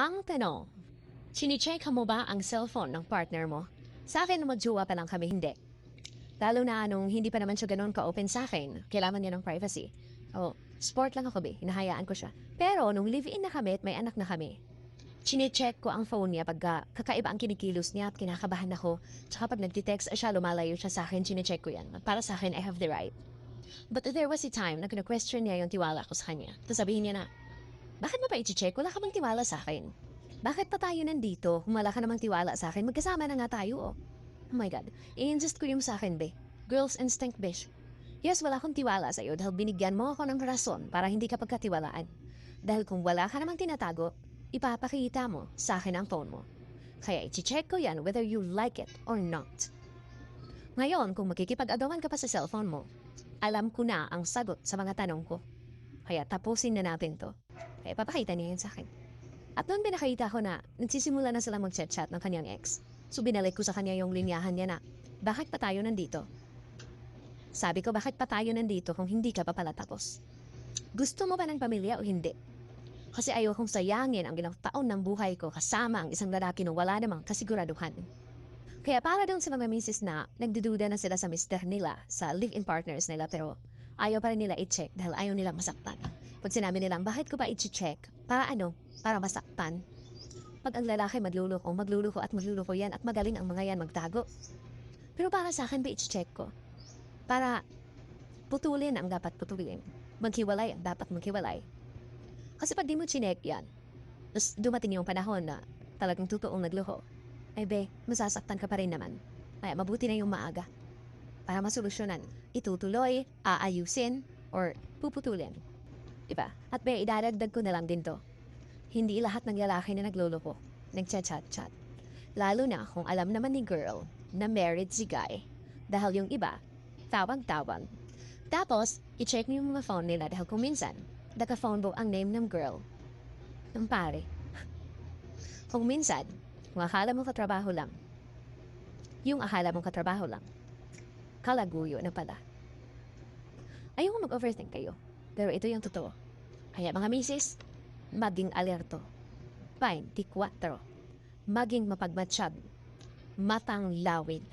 Ang tanong, chine-check mo ba ang cellphone ng partner mo? Sa akin, magjowa pa lang kami, hindi. Lalo na nung hindi pa naman siya ganun ka-open sa akin, kailangan niya ng privacy. Oh, sport lang ako, be. Hinahayaan ko siya. Pero nung live-in na kami at may anak na kami, chine-check ko ang phone niya pag kakaiba ang kinikilos niya at kinakabahan ako. Tsaka pag nagtitext siya, lumalayo siya sa akin, chine-check ko yan. Para sa akin, I have the right. But there was a time na question niya yung tiwala ko sa kanya. Tapos sabihin niya na, bakit mo pa i-check? Wala ka bang tiwala sa akin? Bakit pa tayo nandito? Kung wala ka namang tiwala sa akin, magkasama na nga tayo, oh. Oh my God. I-insist ko yung sa akin, be. Girls instinct, bish. Yes, wala akong tiwala sa'yo dahil binigyan mo ako ng rason para hindi ka pagkatiwalaan. Dahil kung wala ka namang tinatago, ipapakita mo sa akin ang phone mo. Kaya i-check ko yan whether you like it or not. Ngayon, kung makikipag-agawan ka pa sa cellphone mo, alam ko na ang sagot sa mga tanong ko. Kaya tapusin na natin to. Kaya papakita niya yun sa akin. At noon pinakita ko na nagsisimula na silang mag-chat-chat ng kanyang ex. So binalik ko sa kanya yung linyahan niya na, bakit pa tayo nandito? Sabi ko, bakit pa tayo nandito kung hindi ka pa pala tapos? Gusto mo ba ng pamilya o hindi? Kasi ayokong sayangin ang ilang taon ng buhay ko kasama ang isang lalaki na wala namang kasiguraduhan. Kaya para doon sa mga misis na nagdududa na sila sa mister nila, sa live-in partners nila, pero ayaw pa rin nila i-check dahil ayaw nilang masaktan. Pag sinabi nilang, bakit ko ba i-check? Para ano? Para masaktan. Pag ang lalaki magluluko at magluluko yan at magaling ang mga yan magtago. Pero para sa akin ba i-check ko? Para putulin ang dapat putulin. Maghiwalay ang dapat maghiwalay. Kasi pag di mo chinek yan, tapos dumating yung panahon na talagang totoong nagluko, ay be, masasaktan ka pa rin naman. Kaya mabuti na yung maaga. Para masolusyonan, itutuloy, aayusin, or puputulin. Diba? At be, idadagdag ko na lang din to. Hindi lahat ng lalaki na nagluloko, nagchat-chat-chat. Lalo na kung alam naman ni girl na married si guy. Dahil yung iba, tawag-tawag. Tapos, i-check niyo yung mga phone nila dahil kung minsan, naka-phone book ang name ng girl. Ng pare. Kung minsan, kung akala mo katrabaho lang, yung akala mong katrabaho lang, kalaguyo na pala. Ayoko mag-overthink kayo, pero ito yung totoo. Kaya mga misis, maging alerto. 24. Maging mapagmatsyag. Matang lawin.